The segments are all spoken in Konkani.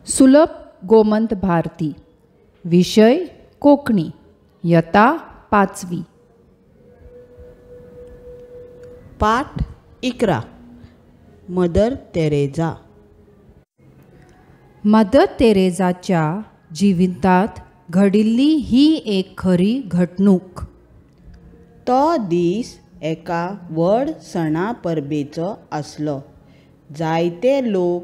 सुलभ गोमंत भारती. विषय कोंकणी. इयत्ता 5वी. पाठ 11. मदर तेरेझा. मदर तेरेझाच्या जिवितांत घडिल्ली ही एक खरी घडणूक. तो दीस एका व्हड सणा परबेचो आसलो. जायते लोक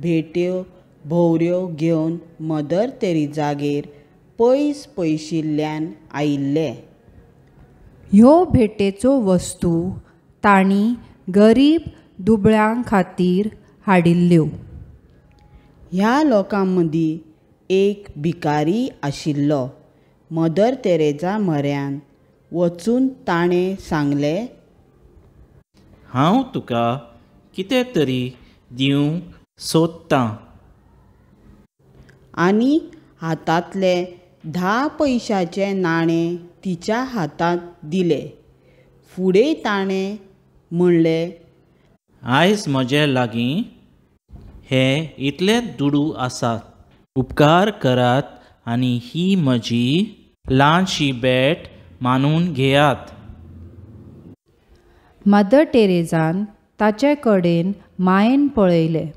भेट्यो भोवऱ्यो घेवन मदर तेरेझागेर पयस पयशिल्ल्यान आयिल्ले. ह्यो भेटेचो वस्तू तांणी गरीब दुबळ्यां खातीर हाडिल्ल्यो. ह्या लोकां मदीं एक भिकारी आशिल्लो. मदर तेरेझा म्हऱ्यान वचून ताणें सांगलें, हांव तुका कितें तरी दिवंक सोदतां. आनी हातांतले 10 पैशांचे नाणें तिच्या हातांत दिलें. फुडें ताणें म्हणलें, आयज म्हजे लागीं हे इतलेच दुडू आसात. उपकार करात आनी ही म्हजी ल्हानशी भेट मानून घेयात. मदर तेरेझान ताचे कडेन मायेन पळयलें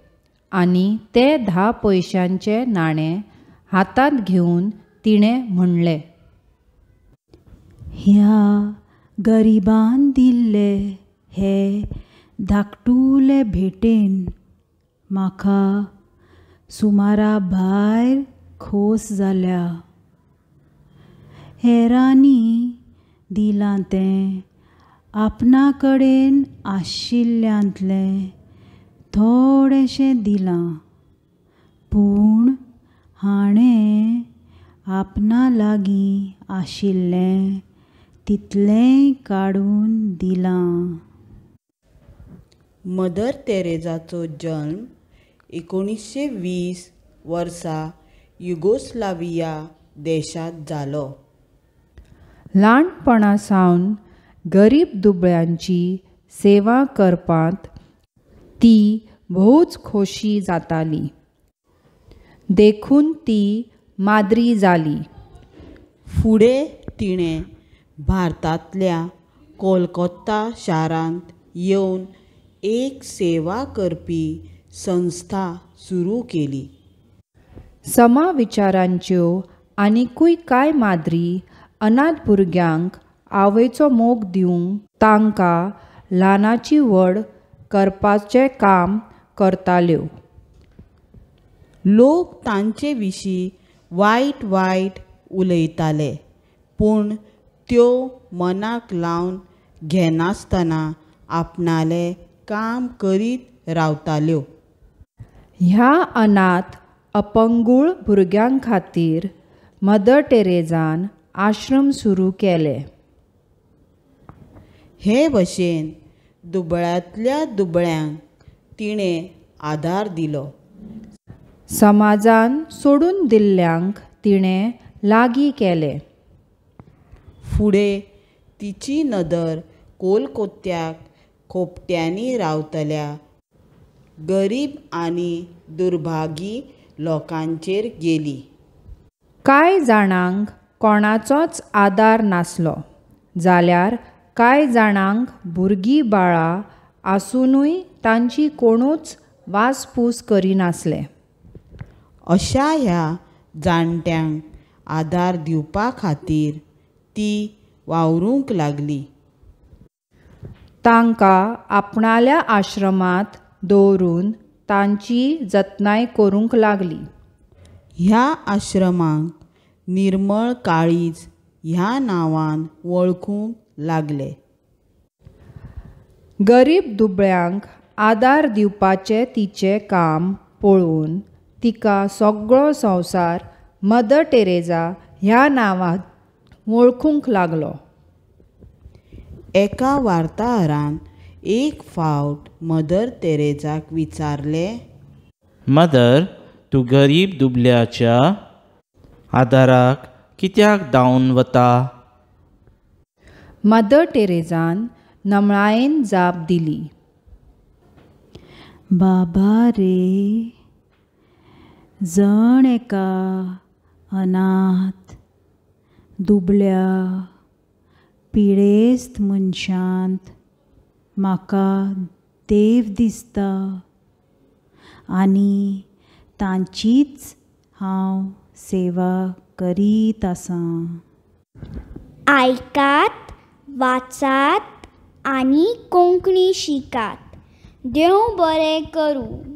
आनी ते 10 पैशांचे नाणें हातांत घेवन तिणें म्हणलें, ह्या गरिबान दिल्ले हे धाकटुले भेटेन म्हाका सुमारा भायर खोस जाल्या. हेरांनी दिलां तें आपणा कडेन आशिल्ल्यांतलें थोडेशें दिलां, पूण हाणें आपणा लागीं आशिल्लें तितलेंय काडून दिलां. मदर तेरेझाचो जल्म 1920 वर्सा युगोस्लाविया देशांत जालो. ल्हानपणा सावन गरीब दुबळ्यांची सेवा करपांत ती भोवच खोशी जाताली. देखून ती माद्री जाली. फुडें तिणें भारतांतल्या कोलकत्ता शारांत येवन एक सेवा करपी संस्था सुरू केली. समविचारांच्यो आनिकूय कांय माद्री अनाथ भुरग्यांक आवयचो मोग दिवंक तांकां ल्हानाची व्हड करपाचें काम करताल्यो. लोक तांचे विशीं वायट उलयताले, पूण त्यो मनाक लावन घेनासतना आपणालें काम करीत रावताल्यो. ह्या अनाथ अपंगूळ भुरग्यां खातीर मदर तेरेझान आश्रम सुरू केले. हे भशेन दुबळ्यांतल्या दुबळ्यांक तिणें आदार दिलो. समाजान सोडून दिल्ल्यांक तिणें लागीं केलें. फुडें तिची नदर कोलकत्त्याक खोपट्यांनी रावतल्या गरीब आनी दुर्भागी लोकांचेर गेली. कांय जाणांक कोणाचोच आदार नासलो जाल्यार कांय जाणांक भुरगीं बाळां आसुनूय तांची कोणूच वासपूस करिनासले. अशा ह्या जाणट्यांक आदार दिवपा खातीर ती वावरूंक लागली. तांकां आपणाल्या आश्रमांत दवरून तांची जतनाय करूंक लागली. ह्या आश्रमांक निर्मळ काळीज ह्या नांवान वळखूंक लागले. गरीब दुबळ्यांक आदार दिवपाचें तिचें काम पळोवन तिका सगळो संवसार मदर तेरेझा ह्या नांवान वळखूंक लागलो. एका वार्ताहरान एक फावट मदर तेरेझाक विचारलें, मदर, तूं गरीब दुबळ्याच्या आदाराक कित्याक धांवन वता? मदर तेरेझान नमळायेन जाप दिली, बाबा रे, जण एका अनाथ दुबळ्या पिडेस्त मनशांत म्हाका देव दिसता आनी तांचीच हांव सेवा करीत आसां. आयकात, वाचात आनी कोंकणी शिकात. देव बरें करूं.